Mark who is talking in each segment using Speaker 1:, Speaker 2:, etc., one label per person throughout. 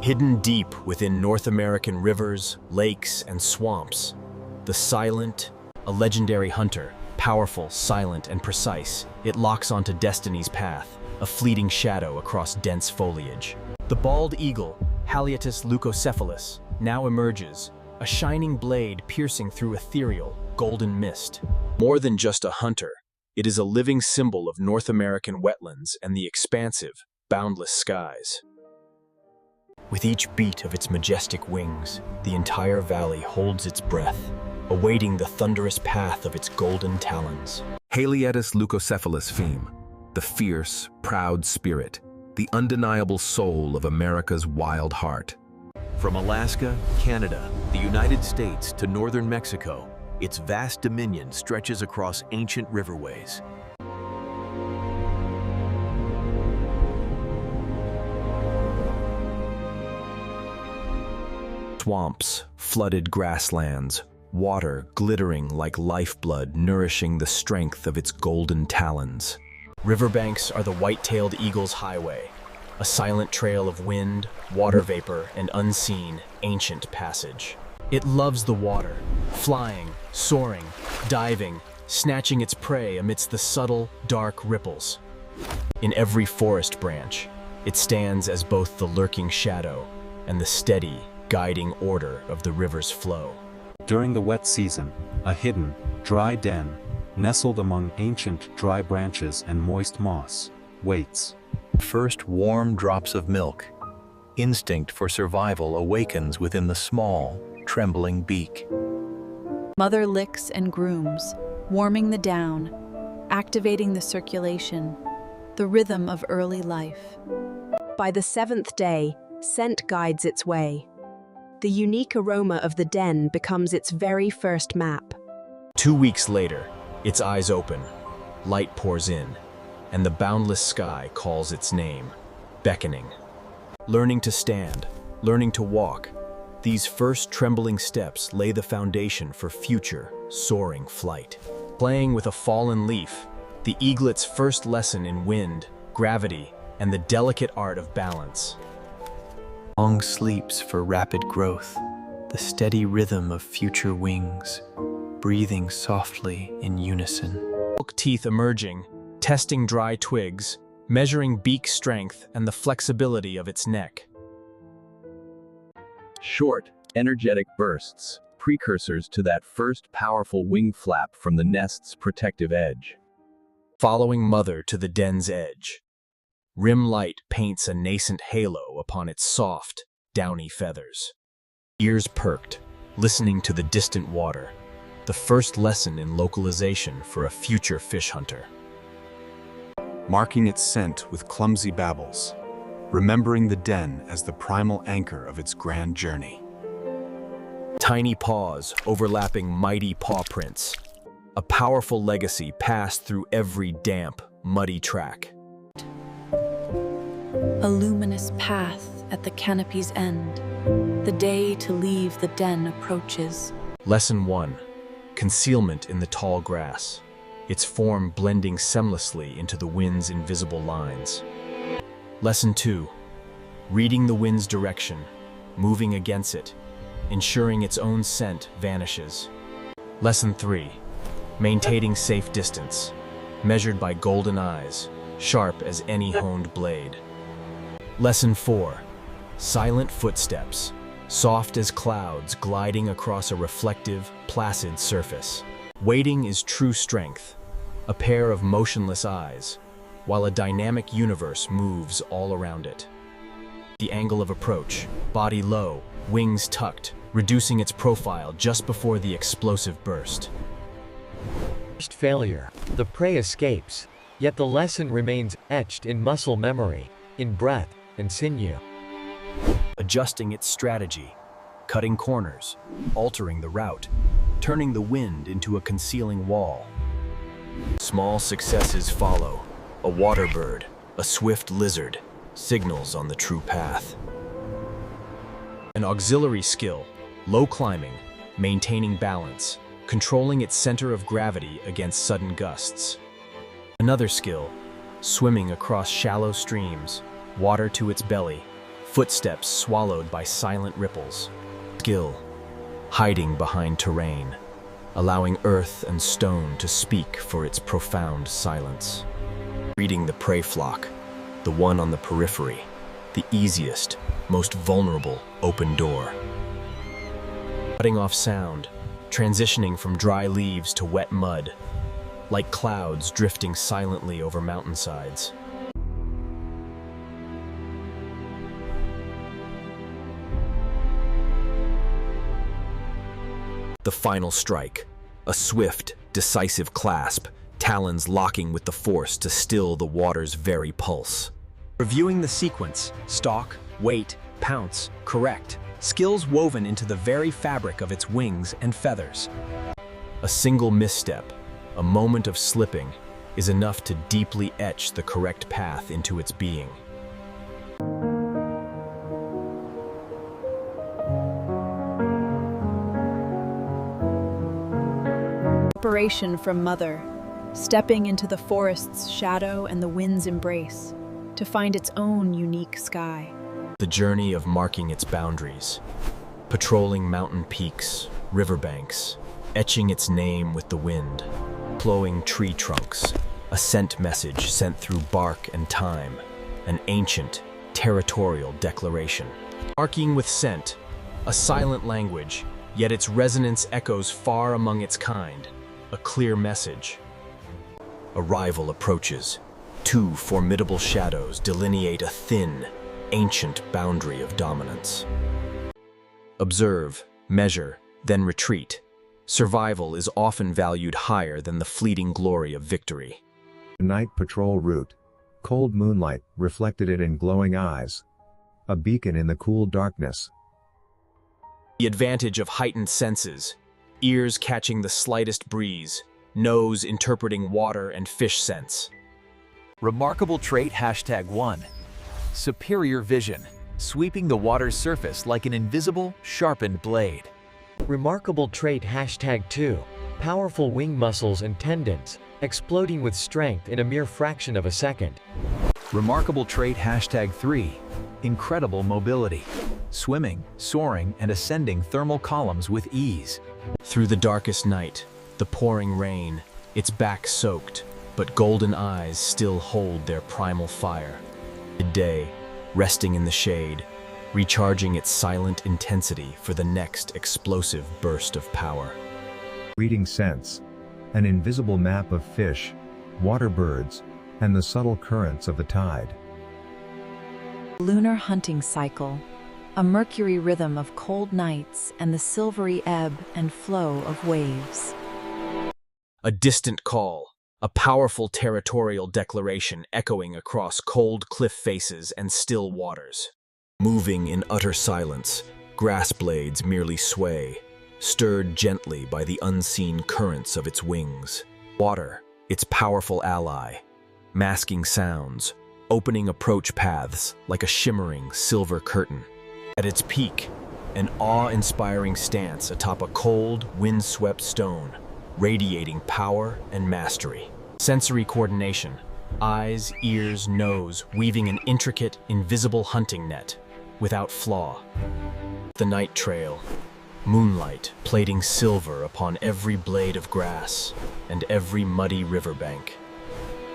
Speaker 1: Hidden deep within North American rivers, lakes, and swamps, the silent, a legendary hunter, powerful, silent, and precise, it locks onto destiny's path, a fleeting shadow across dense foliage. The bald eagle, Haliaeetus leucocephalus, now emerges, a shining blade piercing through ethereal, golden mist. More than just a hunter, it is a living symbol of North American wetlands and the expansive, boundless skies. With each beat of its majestic wings, the entire valley holds its breath, awaiting the thunderous path of its golden talons.
Speaker 2: Haliaeetus leucocephalus feme, the fierce, proud spirit, the undeniable soul of America's wild heart.
Speaker 3: From Alaska, Canada, the United States to northern Mexico, its vast dominion stretches across ancient riverways.
Speaker 1: Swamps, flooded grasslands, water glittering like lifeblood nourishing the strength of its golden talons. Riverbanks are the white-tailed eagle's highway, a silent trail of wind, water vapor, and unseen, ancient passage. It loves the water, flying, soaring, diving, snatching its prey amidst the subtle, dark ripples. In every forest branch, it stands as both the lurking shadow and the steady, guiding order of the river's flow.
Speaker 4: During the wet season, a hidden, dry den, nestled among ancient dry branches and moist moss, waits.
Speaker 3: First warm drops of milk. Instinct for survival awakens within the small, trembling beak.
Speaker 5: Mother licks and grooms, warming the down, activating the circulation, the rhythm of early life.
Speaker 6: By the seventh day, scent guides its way. The unique aroma of the den becomes its very first map.
Speaker 1: 2 weeks later, its eyes open, light pours in, and the boundless sky calls its name, beckoning. Learning to stand, learning to walk, these first trembling steps lay the foundation for future, soaring flight. Playing with a fallen leaf, the eaglet's first lesson in wind, gravity, and the delicate art of balance.
Speaker 7: Long sleeps for rapid growth, the steady rhythm of future wings, breathing softly in unison.
Speaker 1: Milk teeth emerging, testing dry twigs, measuring beak strength and the flexibility of its neck.
Speaker 3: Short, energetic bursts, precursors to that first powerful wing flap from the nest's protective edge.
Speaker 1: Following mother to the den's edge. Rim light paints a nascent halo upon its soft, downy feathers. Ears perked, listening to the distant water, the first lesson in localization for a future fish hunter.
Speaker 8: Marking its scent with clumsy babbles, remembering the den as the primal anchor of its grand journey.
Speaker 1: Tiny paws overlapping mighty paw prints, a powerful legacy passed through every damp, muddy track.
Speaker 5: A luminous path at the canopy's end. The day to leave the den approaches.
Speaker 1: Lesson 1. Concealment in the tall grass, its form blending seamlessly into the wind's invisible lines. Lesson 2. Reading the wind's direction, moving against it, ensuring its own scent vanishes. Lesson 3. Maintaining safe distance, measured by golden eyes, sharp as any honed blade. Lesson 4. Silent footsteps, soft as clouds gliding across a reflective, placid surface. Waiting is true strength, a pair of motionless eyes, while a dynamic universe moves all around it. The angle of approach, body low, wings tucked, reducing its profile just before the explosive burst.
Speaker 9: First failure, the prey escapes, yet the lesson remains etched in muscle memory, in breath and sinew.
Speaker 1: Adjusting its strategy, cutting corners, altering the route, turning the wind into a concealing wall. Small successes follow. A water bird, a swift lizard, signals on the true path. An auxiliary skill, low climbing, maintaining balance, controlling its center of gravity against sudden gusts. Another skill, swimming across shallow streams, water to its belly, footsteps swallowed by silent ripples. Skill, hiding behind terrain, allowing earth and stone to speak for its profound silence. Reading the prey flock, the one on the periphery, the easiest, most vulnerable open door. Cutting off sound, transitioning from dry leaves to wet mud, like clouds drifting silently over mountainsides. The final strike, a swift, decisive clasp, talons locking with the force to still the water's very pulse.
Speaker 10: Reviewing the sequence, stalk, wait, pounce, correct, skills woven into the very fabric of its wings and feathers.
Speaker 1: A single misstep, a moment of slipping, is enough to deeply etch the correct path into its being.
Speaker 5: Separation from mother, stepping into the forest's shadow and the wind's embrace, to find its own unique sky.
Speaker 1: The journey of marking its boundaries, patrolling mountain peaks, riverbanks, etching its name with the wind, flowing tree trunks, a scent message sent through bark and time, an ancient, territorial declaration. Marking with scent, a silent language, yet its resonance echoes far among its kind, a clear message. Arrival approaches. Two formidable shadows delineate a thin, ancient boundary of dominance. Observe, measure, then retreat. Survival is often valued higher than the fleeting glory of victory.
Speaker 11: Night patrol route. Cold moonlight reflected it in glowing eyes. A beacon in the cool darkness.
Speaker 1: The advantage of heightened senses, ears catching the slightest breeze, nose interpreting water and fish scents.
Speaker 3: Remarkable trait #1. Superior vision, sweeping the water's surface like an invisible, sharpened blade.
Speaker 9: Remarkable trait #2. Powerful wing muscles and tendons, exploding with strength in a mere fraction of a second.
Speaker 3: Remarkable trait #3. Incredible mobility, swimming, soaring, and ascending thermal columns with ease.
Speaker 1: Through the darkest night, the pouring rain, its back soaked, but golden eyes still hold their primal fire. Midday, resting in the shade, recharging its silent intensity for the next explosive burst of power.
Speaker 11: Reading scents. An invisible map of fish, water birds, and the subtle currents of the tide.
Speaker 5: Lunar hunting cycle, a mercury rhythm of cold nights and the silvery ebb and flow of waves.
Speaker 1: A distant call, a powerful territorial declaration echoing across cold cliff faces and still waters. Moving in utter silence, grass blades merely sway, stirred gently by the unseen currents of its wings. Water, its powerful ally, masking sounds, opening approach paths like a shimmering silver curtain. At its peak, an awe-inspiring stance atop a cold, wind-swept stone, radiating power and mastery. Sensory coordination, eyes, ears, nose, weaving an intricate, invisible hunting net, without flaw. The night trail, moonlight plating silver upon every blade of grass and every muddy riverbank.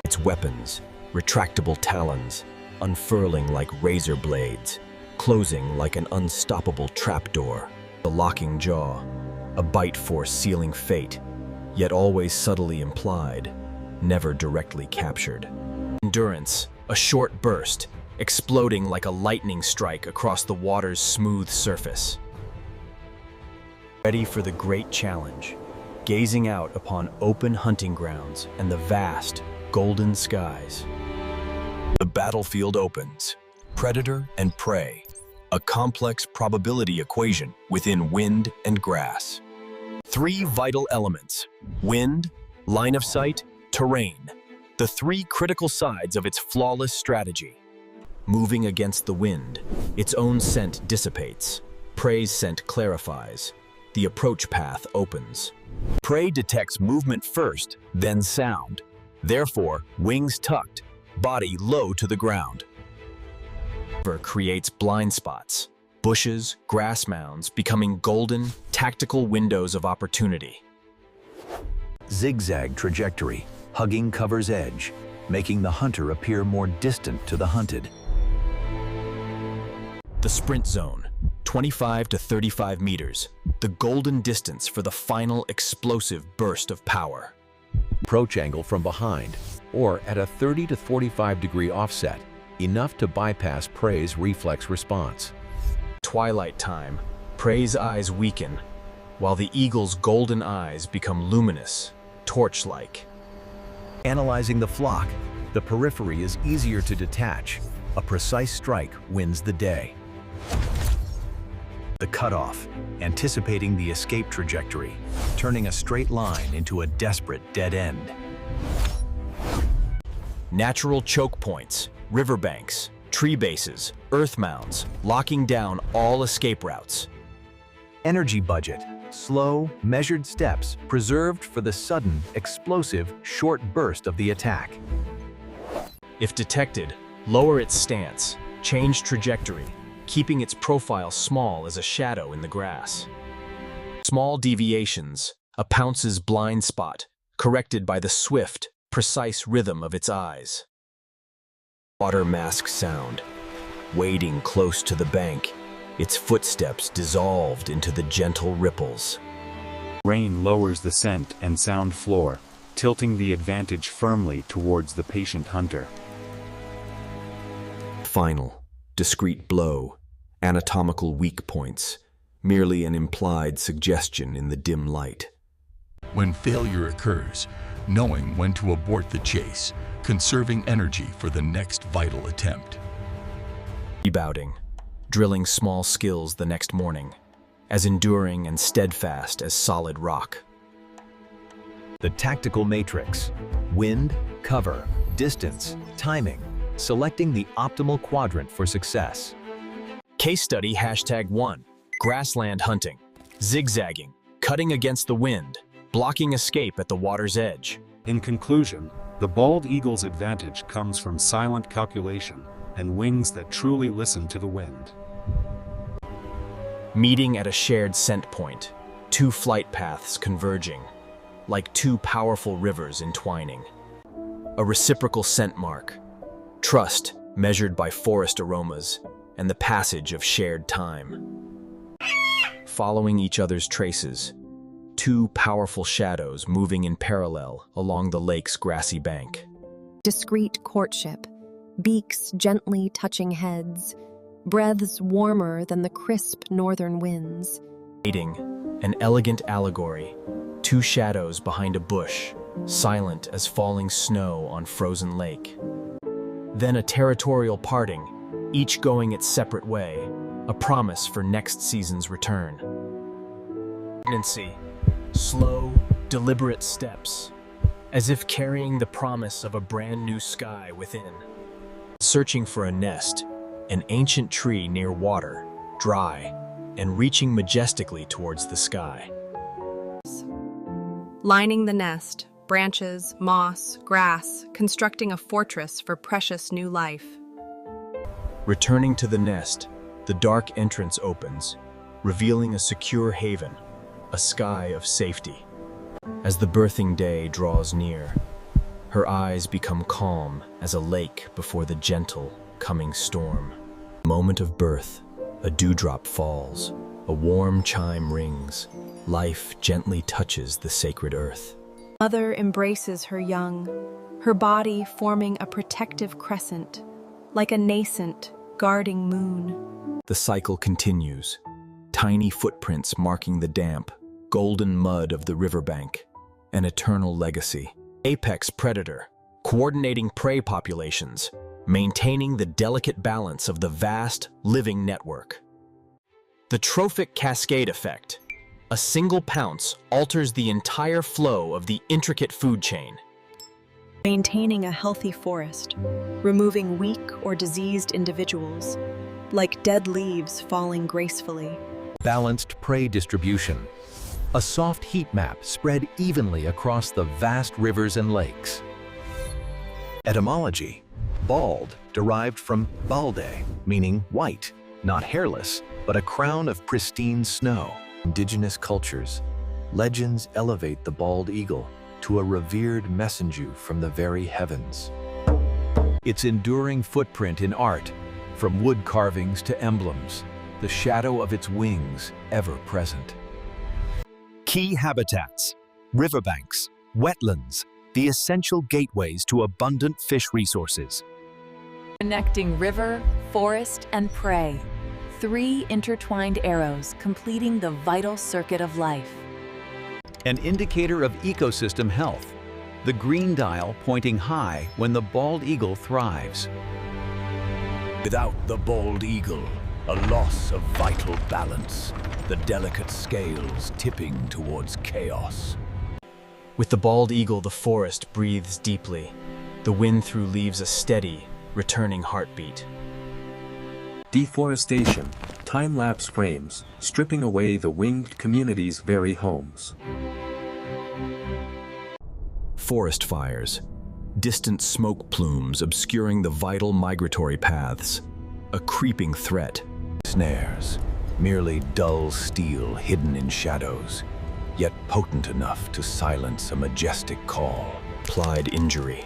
Speaker 1: Its weapons, retractable talons, unfurling like razor blades, closing like an unstoppable trapdoor. The locking jaw, a bite force sealing fate, yet always subtly implied, never directly captured. Endurance, a short burst, exploding like a lightning strike across the water's smooth surface. Ready for the great challenge, gazing out upon open hunting grounds and the vast, golden skies. The battlefield opens. Predator and prey, a complex probability equation within wind and grass. Three vital elements: wind, line of sight, terrain, the three critical sides of its flawless strategy. Moving against the wind, its own scent dissipates, prey's scent clarifies, the approach path opens. Prey detects movement first, then sound. Therefore, wings tucked, body low to the ground. River creates blind spots, bushes, grass mounds becoming golden, tactical windows of opportunity.
Speaker 3: Zigzag trajectory, hugging cover's edge, making the hunter appear more distant to the hunted.
Speaker 1: The sprint zone, 25 to 35 meters, the golden distance for the final explosive burst of power.
Speaker 3: Approach angle from behind, or at a 30 to 45 degree offset, enough to bypass prey's reflex response.
Speaker 1: Twilight time, prey's eyes weaken, while the eagle's golden eyes become luminous, torch-like.
Speaker 3: Analyzing the flock, the periphery is easier to detach. A precise strike wins the day. The cutoff, anticipating the escape trajectory, turning a straight line into a desperate dead end.
Speaker 1: Natural choke points, riverbanks, tree bases, earth mounds, locking down all escape routes.
Speaker 3: Energy budget, slow, measured steps preserved for the sudden, explosive, short burst of the attack.
Speaker 1: If detected, lower its stance, change trajectory, keeping its profile small as a shadow in the grass. Small deviations, a pounce's blind spot, corrected by the swift, precise rhythm of its eyes. Water mask sound, wading close to the bank, its footsteps dissolved into the gentle ripples.
Speaker 4: Rain lowers the scent and sound floor, tilting the advantage firmly towards the patient hunter.
Speaker 1: Final, discrete blow, anatomical weak points, merely an implied suggestion in the dim light.
Speaker 12: When failure occurs, knowing when to abort the chase, conserving energy for the next vital attempt.
Speaker 1: Rebounding, drilling small skills the next morning, as enduring and steadfast as solid rock.
Speaker 3: The tactical matrix, wind, cover, distance, timing, selecting the optimal quadrant for success.
Speaker 1: Case study #1, grassland hunting, zigzagging, cutting against the wind, blocking escape at the water's edge.
Speaker 4: In conclusion, the bald eagle's advantage comes from silent calculation and wings that truly listen to the wind.
Speaker 1: Meeting at a shared scent point, two flight paths converging, like two powerful rivers entwining. A reciprocal scent mark, trust measured by forest aromas and the passage of shared time. Following each other's traces, two powerful shadows moving in parallel along the lake's grassy bank.
Speaker 13: Discreet courtship, beaks gently touching heads, breaths warmer than the crisp northern winds.
Speaker 1: Mating, an elegant allegory, two shadows behind a bush, silent as falling snow on frozen lake. Then a territorial parting, each going its separate way, a promise for next season's return. Pregnancy, slow, deliberate steps, as if carrying the promise of a brand new sky within. Searching for a nest, an ancient tree near water, dry, and reaching majestically towards the sky.
Speaker 14: Lining the nest, branches, moss, grass, constructing a fortress for precious new life.
Speaker 1: Returning to the nest, the dark entrance opens, revealing a secure haven, a sky of safety. As the birthing day draws near, her eyes become calm as a lake before the gentle, coming storm. Moment of birth, a dewdrop falls, a warm chime rings, life gently touches the sacred earth.
Speaker 5: Mother embraces her young, her body forming a protective crescent, like a nascent, guarding moon.
Speaker 1: The cycle continues, tiny footprints marking the damp, golden mud of the riverbank, an eternal legacy. Apex predator, coordinating prey populations, maintaining the delicate balance of the vast, living network. The trophic cascade effect, a single pounce alters the entire flow of the intricate food chain.
Speaker 5: Maintaining a healthy forest, removing weak or diseased individuals, like dead leaves falling gracefully.
Speaker 3: Balanced prey distribution, a soft heat map spread evenly across the vast rivers and lakes. Etymology, bald, derived from balde, meaning white, not hairless, but a crown of pristine snow. Indigenous cultures, legends elevate the bald eagle to a revered messenger from the very heavens. Its enduring footprint in art, from wood carvings to emblems, the shadow of its wings ever present. Key habitats, riverbanks, wetlands, the essential gateways to abundant fish resources.
Speaker 5: Connecting river, forest, and prey. 3 intertwined arrows completing the vital circuit of life.
Speaker 3: An indicator of ecosystem health, the green dial pointing high when the bald eagle thrives. Without the bald eagle, a loss of vital balance, the delicate scales tipping towards chaos.
Speaker 1: With the bald eagle, the forest breathes deeply. The wind through leaves a steady, returning heartbeat.
Speaker 15: Deforestation, time-lapse frames, stripping away the winged community's very homes.
Speaker 2: Forest fires, distant smoke plumes obscuring the vital migratory paths. A creeping threat.
Speaker 3: Snares, merely dull steel hidden in shadows, yet potent enough to silence a majestic call.
Speaker 1: Plied injury,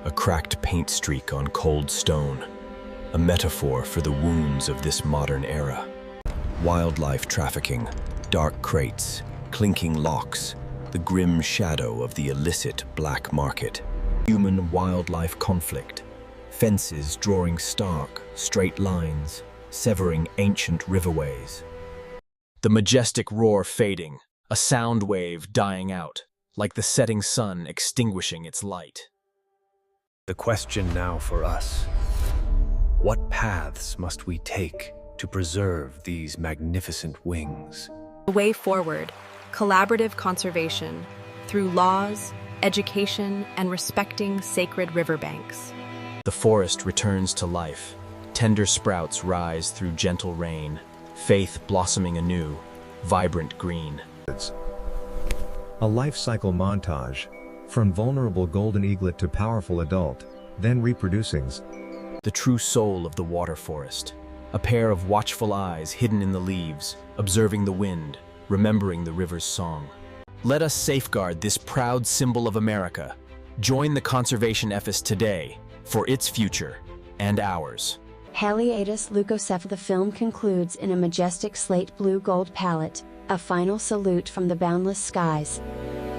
Speaker 1: a cracked paint streak on cold stone, a metaphor for the wounds of this modern era.
Speaker 2: Wildlife trafficking, dark crates, clinking locks, the grim shadow of the illicit black market. Human-wildlife conflict, fences drawing stark, straight lines, severing ancient riverways.
Speaker 1: The majestic roar fading, a sound wave dying out, like the setting sun extinguishing its light.
Speaker 3: The question now for us: what paths must we take to preserve these magnificent wings?
Speaker 14: The way forward, collaborative conservation through laws, education, and respecting sacred riverbanks.
Speaker 1: The forest returns to life. Tender sprouts rise through gentle rain, faith blossoming anew, vibrant green.
Speaker 11: A life cycle montage, from vulnerable golden eaglet to powerful adult, then reproducing.
Speaker 1: The true soul of the water forest, a pair of watchful eyes hidden in the leaves, observing the wind, remembering the river's song. Let us safeguard this proud symbol of America. Join the conservation efforts today for its future and ours.
Speaker 16: Haliaeetus leucocephalus. The film concludes in a majestic slate blue gold palette, a final salute from the boundless skies.